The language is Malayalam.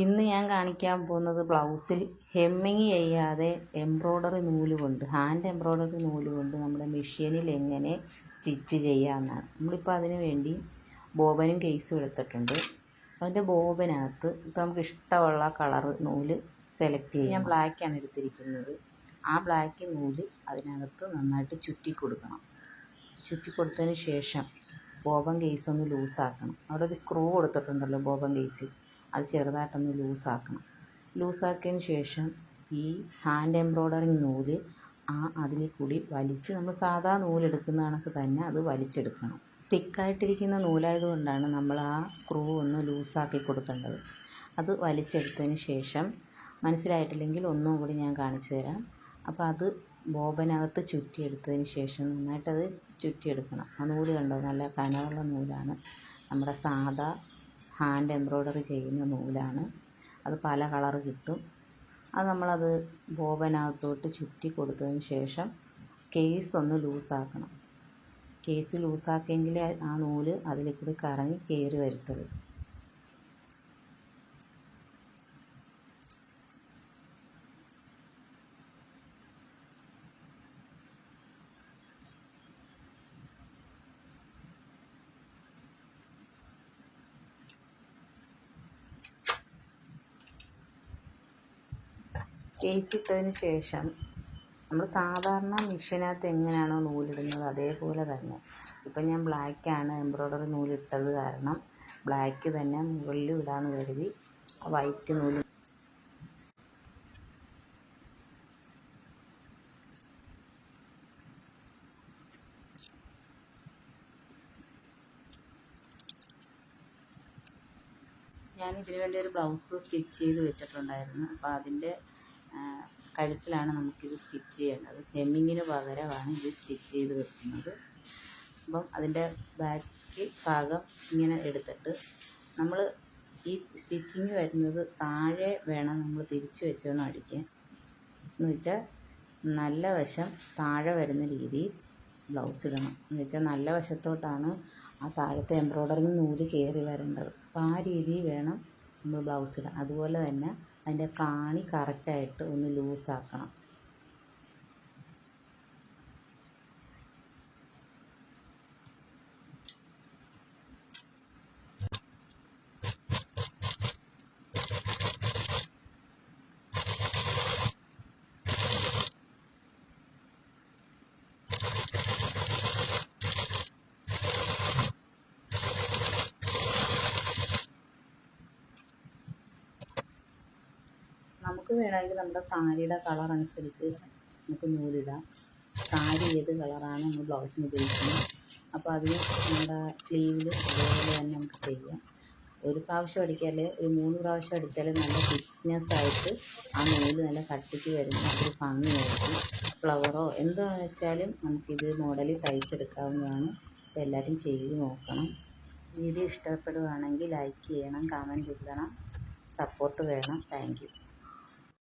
ഇന്ന് ഞാൻ കാണിക്കാൻ പോകുന്നത് ബ്ലൗസിൽ ഹെമ്മിങ് ചെയ്യാതെ എംബ്രോയ്ഡറി നൂല് കൊണ്ട് ഹാൻഡ് എംബ്രോയ്ഡറി നൂല് കൊണ്ട് നമ്മുടെ മെഷീനിൽ എങ്ങനെ സ്റ്റിച്ച് ചെയ്യാമെന്നാണ്. നമ്മളിപ്പോൾ അതിന് വേണ്ടി ബോബനും കേസും എടുത്തിട്ടുണ്ട്. അതിൻ്റെ ബോബിനകത്ത് ഇപ്പോൾ നമുക്ക് ഇഷ്ടമുള്ള കളർ നൂല് സെലക്ട് ചെയ്യാം. ഞാൻ ബ്ലാക്കാണ് എടുത്തിരിക്കുന്നത്. ആ ബ്ലാക്ക് നൂല് അതിനകത്ത് നന്നായിട്ട് ചുറ്റി കൊടുക്കണം. ചുറ്റി കൊടുത്തതിന് ശേഷം ബോബൻ കേസ് ഒന്ന് ലൂസാക്കണം. അവിടെ ഒരു സ്ക്രൂ കൊടുത്തിട്ടുണ്ടല്ലോ ബോബൻ കേസിൽ, അത് ചെറുതായിട്ടൊന്ന് ലൂസാക്കണം. ലൂസാക്കിയതിന് ശേഷം ഈ ഹാൻഡ് എംബ്രോയ്ഡറിങ് നൂല് അതിൽ കൂടി വലിച്ച് നമ്മൾ സാധാ നൂലെടുക്കുന്ന കണക്ക് തന്നെ അത് വലിച്ചെടുക്കണം. തിക്കായിട്ടിരിക്കുന്ന നൂലായതുകൊണ്ടാണ് നമ്മൾ ആ സ്ക്രൂ ഒന്ന് ലൂസാക്കി കൊടുക്കേണ്ടത്. അത് വലിച്ചെടുത്തതിന് ശേഷം മനസ്സിലായിട്ടില്ലെങ്കിൽ ഒന്നും കൂടി ഞാൻ കാണിച്ചു തരാം. അപ്പോൾ അത് ബോബനകത്ത് ചുറ്റിയെടുത്തതിന് ശേഷം നന്നായിട്ടത് ചുറ്റിയെടുക്കണം. ആ നൂല് കണ്ടോ, നല്ല കനമുള്ള നൂലാണ്. നമ്മുടെ സാധാ ഹാൻഡ് എംബ്രോയ്ഡറി ചെയ്യുന്ന നൂലാണ്. അത് പല കളർ കിട്ടും. അത് നമ്മളത് ബോബനകത്തോട്ട് ചുറ്റി കൊടുത്തതിന് ശേഷം കേസ് ഒന്ന് ലൂസാക്കണം. കേസ് ലൂസാക്കിയെങ്കിലേ ആ നൂല് അതിൽ കൂടി കറങ്ങി കയറി വരത്തുള്ളൂ. കേസ് ഇട്ടതിന് ശേഷം നമ്മൾ സാധാരണ മെഷീനകത്ത് എങ്ങനെയാണോ നൂലിടുന്നത് അതേപോലെ തന്നെ. ഇപ്പം ഞാൻ ബ്ലാക്കാണ് എംബ്രോയ്ഡറി നൂലിട്ടത് കാരണം ബ്ലാക്ക് തന്നെ മുകളിൽ ഇടാമെന്ന് കരുതി വൈറ്റ് നൂല് ഞാൻ ഇതിനു വേണ്ടി ഒരു ബ്ലൗസ് സ്റ്റിച്ച് ചെയ്ത് വെച്ചിട്ടുണ്ടായിരുന്നു. അപ്പോൾ അതിൻ്റെ കഴുത്തിലാണ് നമുക്കിത് സ്റ്റിച്ച് ചെയ്യേണ്ടത്. ഹെമ്മിങ്ങിന് പകരമാണ് ഇത് സ്റ്റിച്ച് ചെയ്ത് വെക്കുന്നത്. അപ്പം അതിൻ്റെ ബാക്ക് ഭാഗം ഇങ്ങനെ എടുത്തിട്ട് നമ്മൾ ഈ സ്റ്റിച്ചിങ് വരുന്നത് താഴെ വേണം നമ്മൾ തിരിച്ച് വെച്ചോണം അടിക്കാൻ. എന്ന് വെച്ചാൽ നല്ല വശം താഴെ വരുന്ന രീതിയിൽ ബ്ലൗസ് ഇടണം. എന്ന് വെച്ചാൽ നല്ല വശത്തോട്ടാണ് ആ താഴത്തെ എംബ്രോയ്ഡറിങ് നൂല് കയറി വരേണ്ടത്. അപ്പോൾ ആ രീതിയിൽ വേണം നമ്മൾ ബ്ലൗസ് ഇടാൻ. അതുപോലെ തന്നെ അതിൻ്റെ കാണി കറക്റ്റായിട്ട് ഒന്ന് ലൂസാക്കണം. നമുക്ക് വേണമെങ്കിൽ നമ്മുടെ സാരിയുടെ കളർ അനുസരിച്ച് നമുക്ക് നൂലിടാം. സാരി ഏത് കളറാണ് നമ്മൾ ബ്ലൗസിന് ഉപയോഗിക്കുന്നത് അപ്പോൾ അതിന് നമ്മുടെ സ്ലീവിൽ അതേപോലെ തന്നെ നമുക്ക് ചെയ്യാം. ഒരു പ്രാവശ്യം അടിക്കാൽ ഒരു 3 പ്രാവശ്യം അടിച്ചാൽ നല്ല തിക്നെസ്സായിട്ട് ആ നൂല് നല്ല കട്ടിക്ക് വരുന്ന ഒരു ഭംഗിയായിരിക്കും. ഫ്ലവറോ എന്താണെന്ന് വെച്ചാലും നമുക്കിത് മോഡലിൽ തയ്ച്ചെടുക്കാവുന്നതാണ്. അപ്പോൾ എല്ലാവരും ചെയ്ത് നോക്കണം. വീഡിയോ ഇഷ്ടപ്പെടുകയാണെങ്കിൽ ലൈക്ക് ചെയ്യണം, കമൻറ്റ് ഇടണം, സപ്പോർട്ട് വേണം. Thank you.